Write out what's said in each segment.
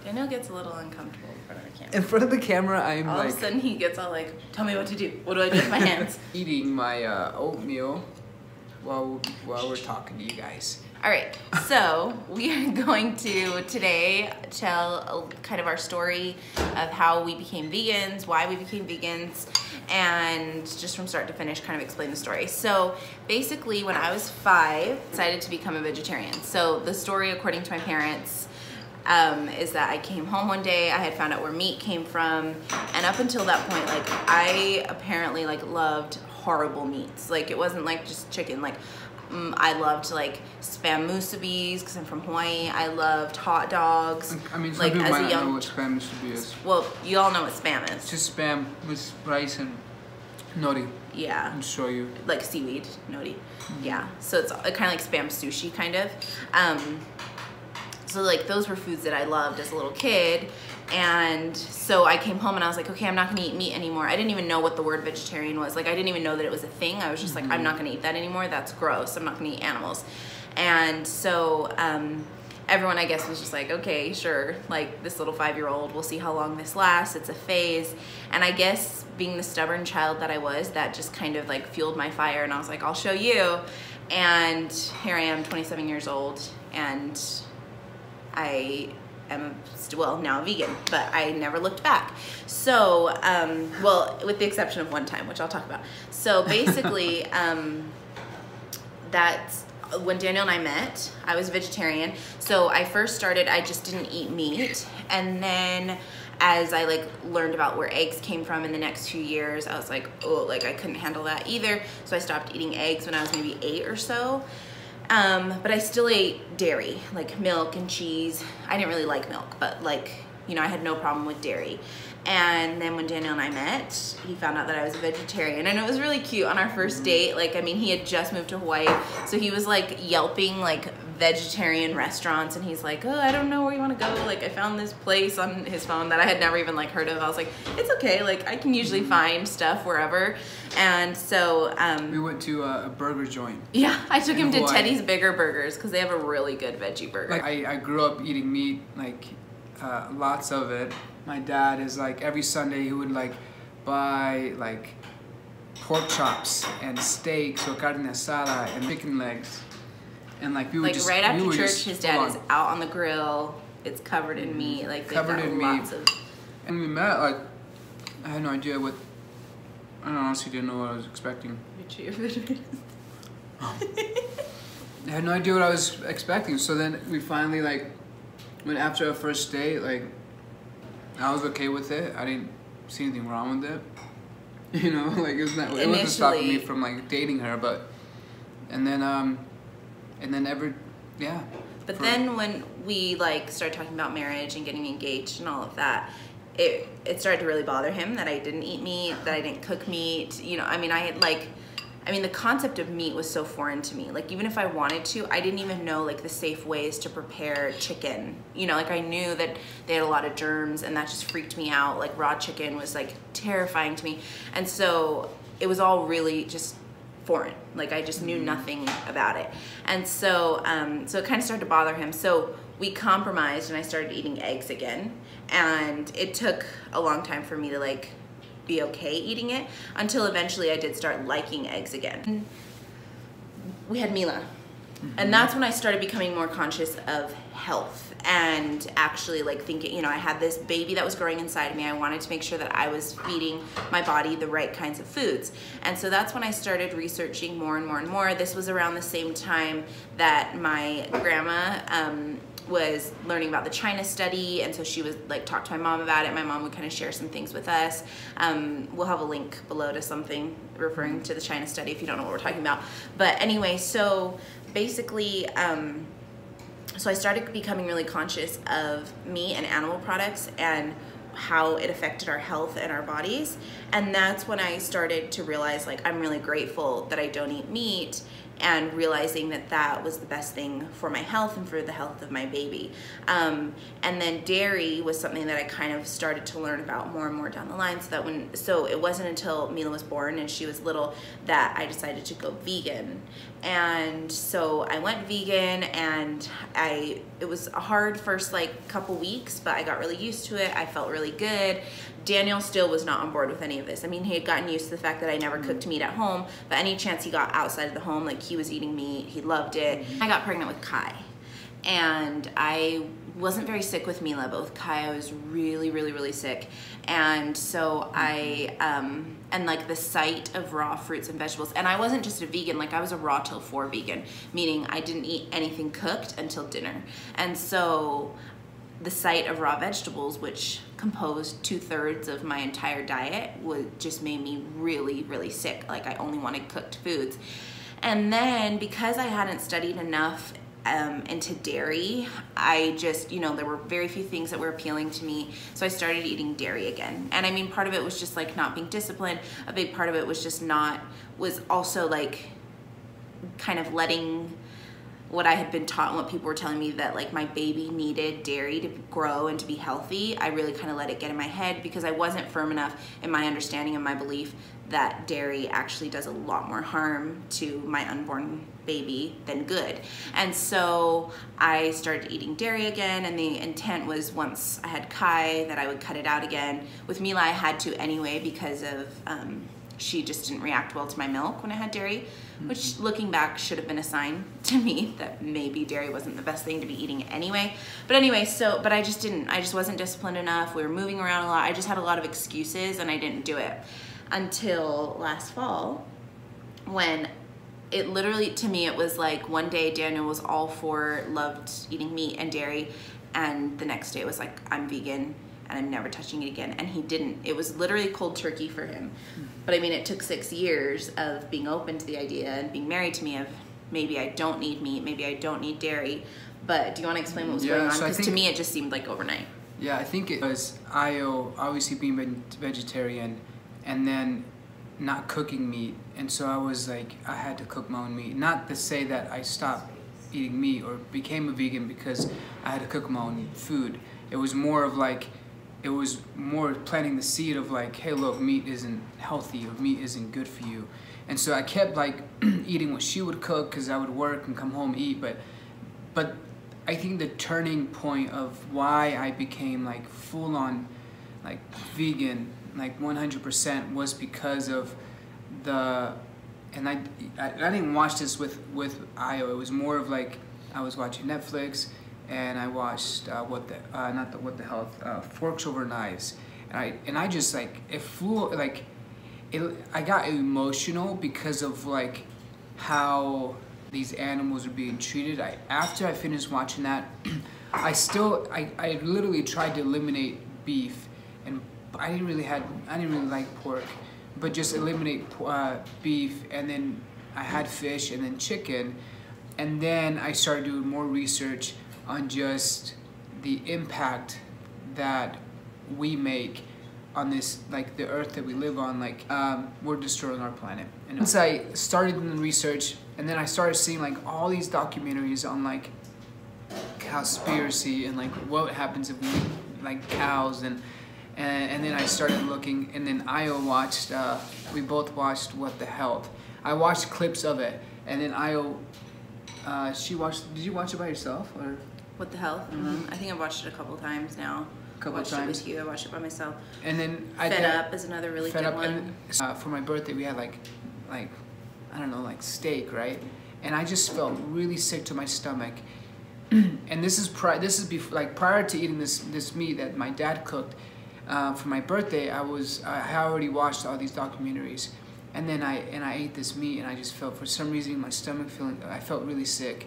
Daniel gets a little uncomfortable in front of the camera. In front of the camera, I'm all like... of a sudden he gets all like, tell me what to do. What do I do with my hands? Eating my oatmeal while we're talking to you guys. All right, so we are going to today tell kind of our story of how we became vegans, why we became vegans, and just from start to finish kind of explain the story. So basically when I was 5, I decided to become a vegetarian. So the story according to my parents is that I came home one day, I had found out where meat came from, and up until that point, like I apparently like loved horrible meats. Like it wasn't like just chicken, like I loved like spam musubis because I'm from Hawaii. I loved hot dogs. I mean, some like people as might a not young know what spam musubi is. Well, you all know what spam is. It's just spam with rice and nori. Yeah. And shoyu. Like seaweed nori. Yeah. So it's kind of like spam sushi kind of. So like those were foods that I loved as a little kid. And so I came home and I was like, okay, I'm not gonna eat meat anymore. I didn't even know what the word vegetarian was. Like I didn't even know that it was a thing. I was just like, I'm not gonna eat that anymore. That's gross. I'm not gonna eat animals. And so everyone I guess was just like, okay, sure. Like this little 5-year-old, we'll see how long this lasts. It's a phase. And I guess being the stubborn child that I was, that just kind of like fueled my fire. And I was like, I'll show you. And here I am, 27 years old. And I am well now a vegan, but I never looked back. So, well, with the exception of one time, which I'll talk about. So basically, that's when Daniel and I met. I was vegetarian. So I first started, I just didn't eat meat. And then as I like learned about where eggs came from in the next few years, I was like, oh, like I couldn't handle that either. So I stopped eating eggs when I was maybe 8 or so. But I still ate dairy, like milk and cheese. I didn't really like milk, but like, you know, I had no problem with dairy. And then when Daniel and I met, he found out that I was a vegetarian, and it was really cute on our first date. Like, I mean, he had just moved to Hawaii, so he was like yelping like vegetarian restaurants, and he's like, oh, I don't know where you want to go. Like, I found this place on his phone that I had never even like heard of. I was like, it's okay. Like, I can usually find stuff wherever. And so we went to a burger joint. Yeah, I took him to Hawaii. Teddy's Bigger Burgers because they have a really good veggie burger. Like I grew up eating meat, like lots of it. My dad is like every Sunday he would like buy like pork chops and steaks or carne asada and chicken legs, and like we would like just right after we would church, just his dad is out on the grill. It's covered in meat, like they've covered got in lots meat. of. And we met, like I had no idea what. I honestly didn't know what I was expecting. I had no idea what I was expecting. So then we finally like went after our first date. Like I was okay with it. I didn't see anything wrong with it. You know, like it wasn't stopping me from like dating her. But and then yeah. But then when we like started talking about marriage and getting engaged and all of that, it started to really bother him that I didn't eat meat, that I didn't cook meat. You know, I mean, the concept of meat was so foreign to me. Like, even if I wanted to, I didn't even know like the safe ways to prepare chicken. You know, like I knew that they had a lot of germs, and that just freaked me out. Like raw chicken was like terrifying to me. And so it was all really just foreign. Like I just knew nothing about it. And so, so it kind of started to bother him. So we compromised and I started eating eggs again. And it took a long time for me to like be okay eating it until eventually I did start liking eggs again. We had Mila, and that's when I started becoming more conscious of health and actually like thinking, you know, I had this baby that was growing inside of me. I wanted to make sure that I was feeding my body the right kinds of foods. And so that's when I started researching more and more and more. This was around the same time that my grandma was learning about the China study, and so she was like talk to my mom about it. My mom would kind of share some things with us. We'll have a link below to something referring to the China study if you don't know what we're talking about. But anyway, so basically, so I started becoming really conscious of meat and animal products and how it affected our health and our bodies. And that's when I started to realize like I'm really grateful that I don't eat meat, and realizing that that was the best thing for my health and for the health of my baby. And then dairy was something that I kind of started to learn about more and more down the line, so it wasn't until Mila was born and she was little that I decided to go vegan. And so I went vegan, and it was a hard first like couple weeks, but I got really used to it. I felt really good. Daniel still was not on board with any of this. I mean, he had gotten used to the fact that I never cooked meat at home, but any chance he got outside of the home, like, he was eating meat, he loved it. I got pregnant with Kai, and I wasn't very sick with Mila, but with Kai I was really, really, really sick. And so and like the sight of raw fruits and vegetables, and I wasn't just a vegan, like I was a raw till 4 vegan, meaning I didn't eat anything cooked until dinner. And so the sight of raw vegetables, which composed 2/3 of my entire diet, just made me really, really sick. Like, I only wanted cooked foods. And then because I hadn't studied enough into dairy, I just, there were very few things that were appealing to me, so I started eating dairy again. And I mean, part of it was just like not being disciplined. A big part of it was just was also like kind of letting what I had been taught and what people were telling me, that like my baby needed dairy to grow and to be healthy. I really kind of let it get in my head because I wasn't firm enough in my understanding and my belief that dairy actually does a lot more harm to my unborn baby than good. And so I started eating dairy again, and the intent was, once I had Kai, that I would cut it out again. With Mila I had to anyway because of she just didn't react well to my milk when I had dairy, which looking back should have been a sign to me that maybe dairy wasn't the best thing to be eating anyway. But anyway, but I just wasn't disciplined enough. We were moving around a lot. I just had a lot of excuses, and I didn't do it until last fall, when it literally, to me, it was like one day Daniel was all for, loved eating meat and dairy, and the next day it was like, I'm vegan and I'm never touching it again. And he didn't. It was literally cold turkey for him. But I mean, it took 6 years of being open to the idea and being married to me of, maybe I don't need meat, maybe I don't need dairy. But do you want to explain what was going on? Because to me it just seemed like overnight. Yeah, I think it was Io obviously being vegetarian and then not cooking meat. And so I was like, I had to cook my own meat. Not to say that I stopped eating meat or became a vegan because I had to cook my own food. It was more of like, it was more planting the seed of like, hey, look, meat isn't healthy or meat isn't good for you. And so I kept like eating what she would cook because I would work and come home eat. But I think the turning point of why I became like full on like vegan, like 100%, was because of and I didn't watch this with Io. It was more of like, I was watching Netflix, and I watched Forks Over Knives, and I just like, it flew like, I got emotional because of like how these animals are being treated. After I finished watching that, I literally tried to eliminate beef, and I didn't really like pork, but just eliminate beef, and then I had fish and then chicken, and then I started doing more research on just the impact that we make on this, like the earth that we live on. Like, we're destroying our planet. And once I started in the research, and then I started seeing like all these documentaries on like cowspiracy and like what happens if we eat like cows, and then I started looking, and then Io watched, we both watched What the Health. I watched clips of it, and then Io, she watched, did you watch it by yourself, or? What the Health? I think I've watched it a couple times now. I watched it with you, I watched it by myself. And then Fed Up is another really good one. And, for my birthday we had like, I don't know, like steak, right? And I just felt really sick to my stomach. And this is prior to eating this meat that my dad cooked for my birthday. I already watched all these documentaries, and then I ate this meat, and I just felt, for some reason in my stomach, I felt really sick.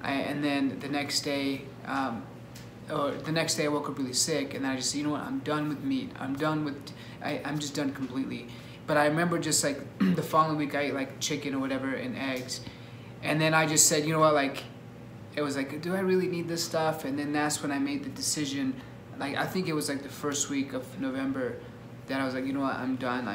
And then the next day I woke up really sick, and then I just said, you know what, I'm done with meat. I'm just done completely. But I remember just like the following week I ate like chicken or whatever and eggs, and then I just said, you know what, like, it was like, do I really need this stuff? And then that's when I made the decision. Like, I think it was like the first week of November that I was like, you know what, I'm done.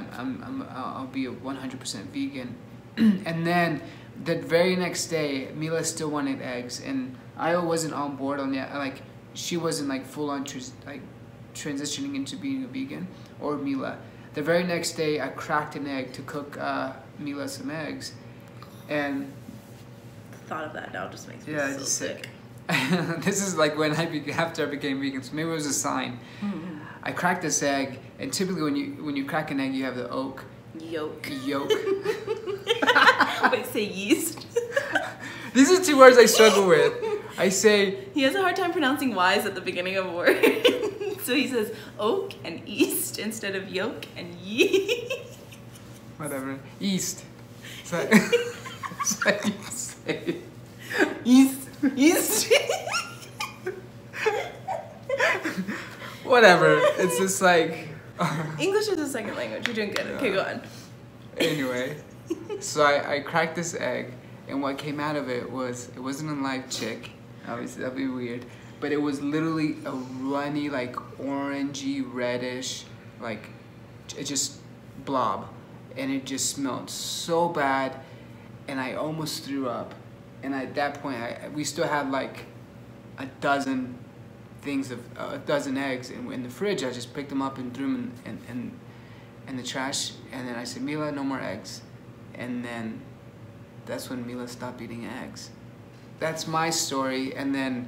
I'll be a 100% vegan. And then the very next day, Mila still wanted eggs, and I wasn't on board on that. Like, she wasn't like full on transitioning into being a vegan, or Mila. The very next day, I cracked an egg to cook Mila some eggs, and the thought of that now just makes me so sick. This is like when after I became vegan, so maybe it was a sign. Mm-hmm. I cracked this egg, and typically when you crack an egg, you have the Yolk. Wait, say yeast. These are two words I struggle with. I say... He has a hard time pronouncing Y's at the beginning of a word. So he says oak and east instead of yolk and yeast. Whatever. East. So you say. Yeast. Yeast. Whatever. It's just like... English is a second language. You're doing good. Okay, go on. Anyway, so I cracked this egg, and what came out of it wasn't a live chick. Obviously, that'd be weird. But it was literally a runny, like orangey, reddish, like it just blob, and it just smelled so bad, and I almost threw up. And at that point, we still had like a dozen eggs in the fridge. I just picked them up and threw them in the trash, and then I said, Mila, no more eggs. And then that's when Mila stopped eating eggs. That's my story. And then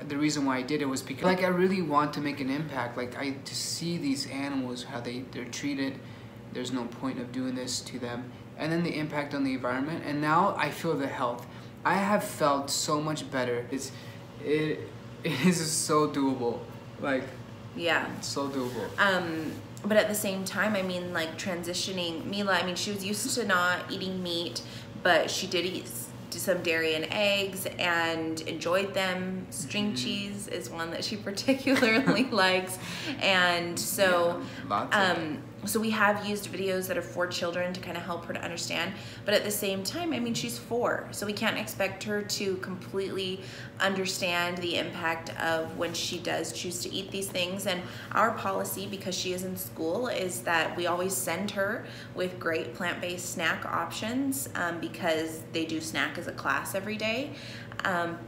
the reason why I did it was because like I really want to make an impact. Like to see these animals, how they're treated. There's no point of doing this to them. And then the impact on the environment. And now I feel the health. I have felt so much better. It is so doable. Like, yeah, it's so doable. But at the same time, I mean, like transitioning Mila, I mean, she was used to not eating meat, but she did eat some dairy and eggs and enjoyed them. String cheese is one that she particularly likes. And so, so we have used videos that are for children to kind of help her to understand. But at the same time, I mean, she's 4, so we can't expect her to completely understand the impact of when she does choose to eat these things. And our policy, because she is in school, is that we always send her with great plant-based snack options because they do snack as a class every day.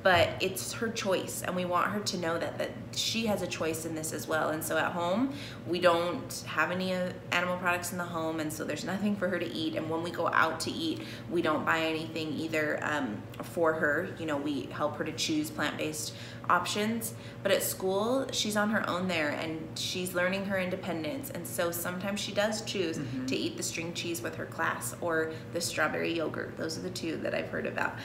But it's her choice, and we want her to know that she has a choice in this as well. And so at home, we don't have any animal products in the home, and so there's nothing for her to eat. And when we go out to eat, we don't buy anything either for her. You know, we help her to choose plant-based options. But at school, she's on her own there, and she's learning her independence. And so sometimes she does choose to eat the string cheese with her class or the strawberry yogurt. Those are the 2 that I've heard about.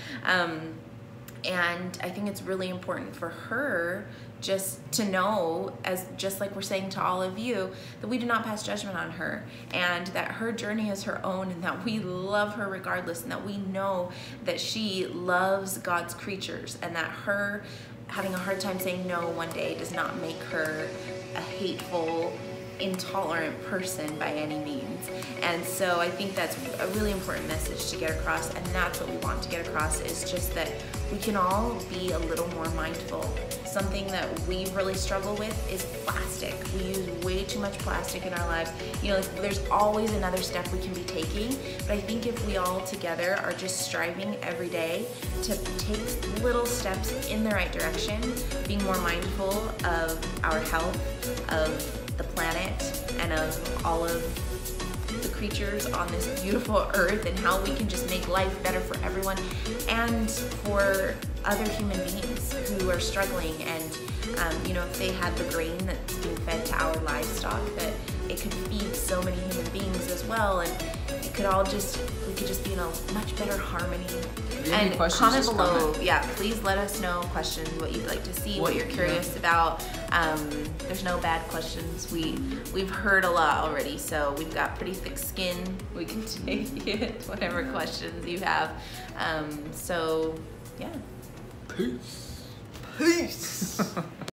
And I think it's really important for her just to know, just like we're saying to all of you, that we do not pass judgment on her, and that her journey is her own, and that we love her regardless, and that we know that she loves God's creatures, and that her having a hard time saying no one day does not make her a hateful, intolerant person by any means. And so I think that's a really important message to get across, and that's what we want to get across, is just that we can all be a little more mindful. Something that we really struggle with is plastic. We use way too much plastic in our lives. You know, there's always another step we can be taking, but I think if we all together are just striving every day to take little steps in the right direction, being more mindful of our health, of the planet, and of all of the creatures on this beautiful earth, and how we can just make life better for everyone and for other human beings who are struggling. And you know, if they had the grain that's being fed to our livestock, that it could feed so many human beings as well, and it could all just, we could just be in a much better harmony. And comment below, yeah, please let us know questions, what you'd like to see, what you're curious about. There's no bad questions. We've heard a lot already, so we've got pretty thick skin. We can take it, whatever questions you have. So yeah. Peace. Peace.